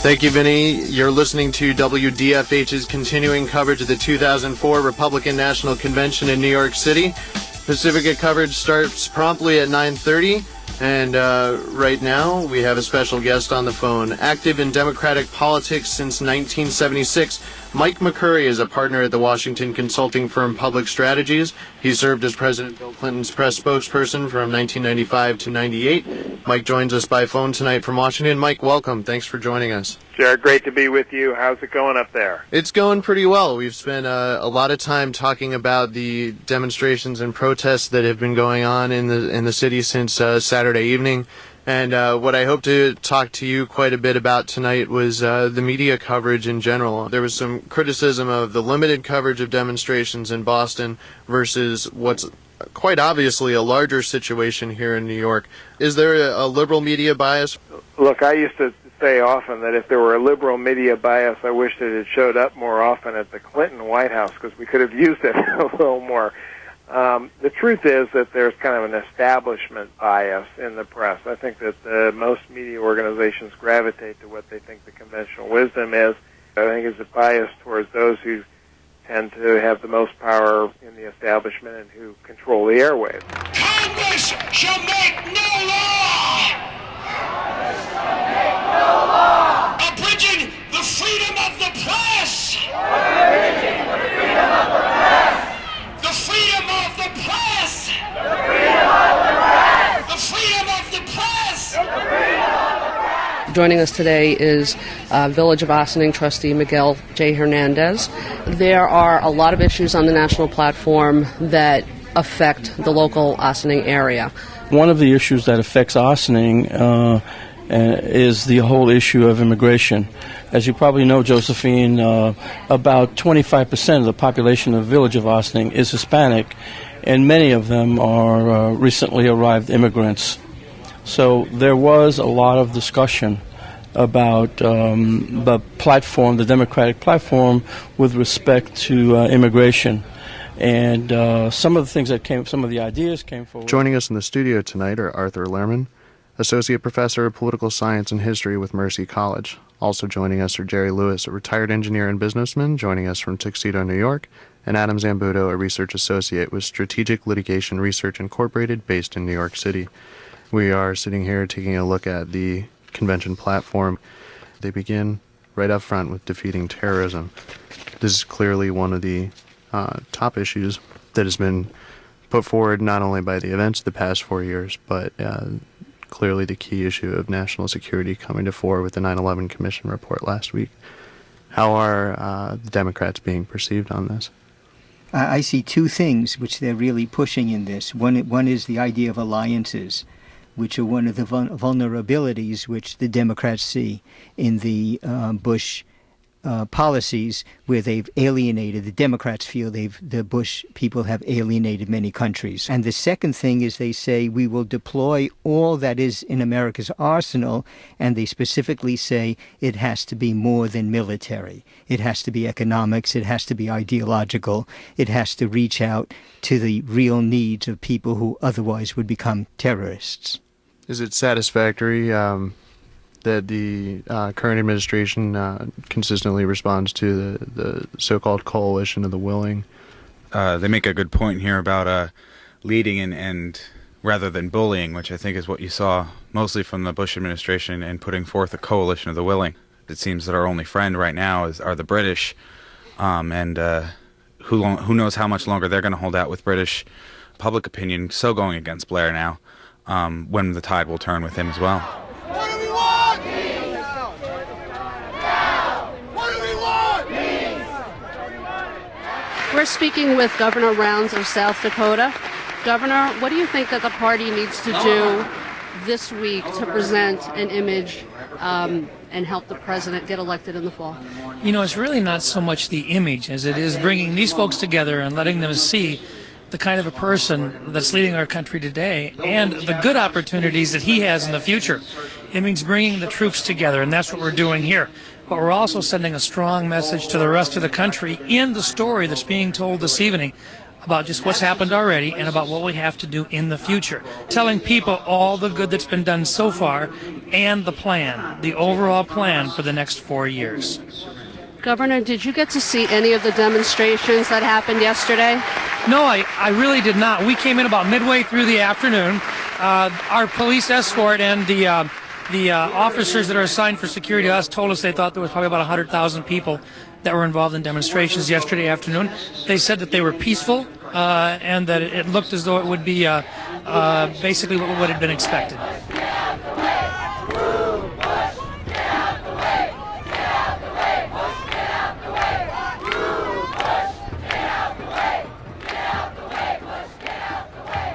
Thank you, Vinny. You're listening to WDFH's continuing coverage of the 2004 Republican National Convention in New York City. Pacifica coverage starts promptly at 9:30, and right now we have a special guest on the phone. Active in Democratic politics since 1976, Mike McCurry is a partner at the Washington consulting firm Public Strategies. He served as President Bill Clinton's press spokesperson from 1995 to 98. Mike joins us by phone tonight from Washington. Mike, welcome. Thanks for joining us. Jared, great to be with you. How's it going up there? It's going pretty well. We've spent a lot of time talking about the demonstrations and protests that have been going on in the city since Saturday evening. And what I hope to talk to you quite a bit about tonight was the media coverage in general. There was some criticism of the limited coverage of demonstrations in Boston versus what's quite obviously a larger situation here in New York. Is there a liberal media bias? Look, I used to say often that if there were a liberal media bias, I wish that it showed up more often at the Clinton White House because we could have used it a little more. The truth is that there's kind of an establishment bias in the press. I think that most media organizations gravitate to what they think the conventional wisdom is. I think it's a bias towards those who tend to have the most power in the establishment and who control the airwaves. Congress shall make no law! Abridging the freedom of the press! Abridging the freedom of the press! The freedom of the press! The freedom of the press! The freedom of the press! The freedom of the press! Joining us today is Village of Ossining trustee Miguel J. Hernandez. There are a lot of issues on the national platform that affect the local Ossining area. One of the issues that affects Ossining is the whole issue of immigration. As you probably know, Josephine, about 25% of the population of the village of Ossining is Hispanic, and many of them are recently arrived immigrants. So there was a lot of discussion about the platform, the Democratic platform, with respect to immigration. And some of the things that came, some of the ideas came forward. Joining us in the studio tonight are Arthur Lehrman, Associate Professor of Political Science and History with Mercy College. Also joining us are Jerry Lewis, a retired engineer and businessman, joining us from Tuxedo, New York, and Adam Zambuto, a research associate with Strategic Litigation Research Incorporated, based in New York City. We are sitting here taking a look at the convention platform. They begin right up front with defeating terrorism. This is clearly one of the top issues that has been put forward not only by the events of the past 4 years, but clearly the key issue of national security coming to fore with the 9/11 Commission report last week. How are the Democrats being perceived on this? I see two things which they're really pushing in this. One is the idea of alliances, which are one of the vulnerabilities which the Democrats see in the Bush policies, where they've alienated, the Democrats feel the Bush people have alienated many countries. And the second thing is they say we will deploy all that is in America's arsenal, and they specifically say it has to be more than military. It has to be economics, it has to be ideological, it has to reach out to the real needs of people who otherwise would become terrorists. Is it satisfactory that the current administration consistently responds to the so-called coalition of the willing? They make a good point here about leading and rather than bullying, which I think is what you saw mostly from the Bush administration, and putting forth a coalition of the willing. It seems that our only friend right now are the British, and who knows how much longer they're going to hold out with British public opinion so going against Blair now, when the tide will turn with him as well. What do we want? Peace! Now! What do we want? Peace! We're speaking with Governor Rounds of South Dakota. Governor, what do you think that the party needs to do this week to present an image and help the president get elected in the fall? You know, it's really not so much the image as it is bringing these folks together and letting them see the kind of a person that's leading our country today and the good opportunities that he has in the future. It means bringing the troops together, and that's what we're doing here. But we're also sending a strong message to the rest of the country in the story that's being told this evening about just what's happened already and about what we have to do in the future. Telling people all the good that's been done so far and the plan, the overall plan for the next 4 years. Governor, did you get to see any of the demonstrations that happened yesterday? No, I really did not. We came in about midway through the afternoon. Our police escort and the officers that are assigned for security to us told us they thought there was probably about 100,000 people that were involved in demonstrations yesterday afternoon. They said that they were peaceful and that it looked as though it would be basically what had been expected.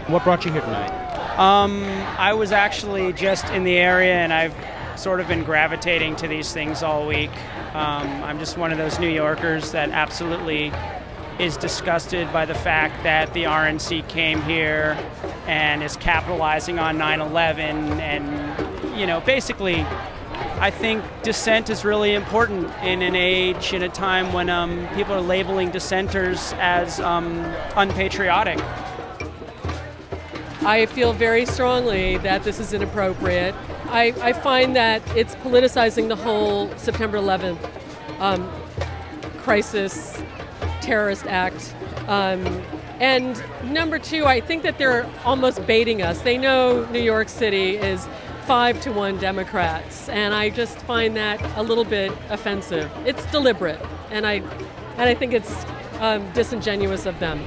What brought you here tonight? I was actually just in the area, and I've sort of been gravitating to these things all week. I'm just one of those New Yorkers that absolutely is disgusted by the fact that the RNC came here and is capitalizing on 9/11. And, you know, basically, I think dissent is really important in an age, in a time when people are labeling dissenters as unpatriotic. I feel very strongly that this is inappropriate. I find that it's politicizing the whole September 11th crisis, terrorist act. And number two, I think that they're almost baiting us. They know New York City is 5-1 Democrats, and I just find that a little bit offensive. It's deliberate, and I think it's disingenuous of them.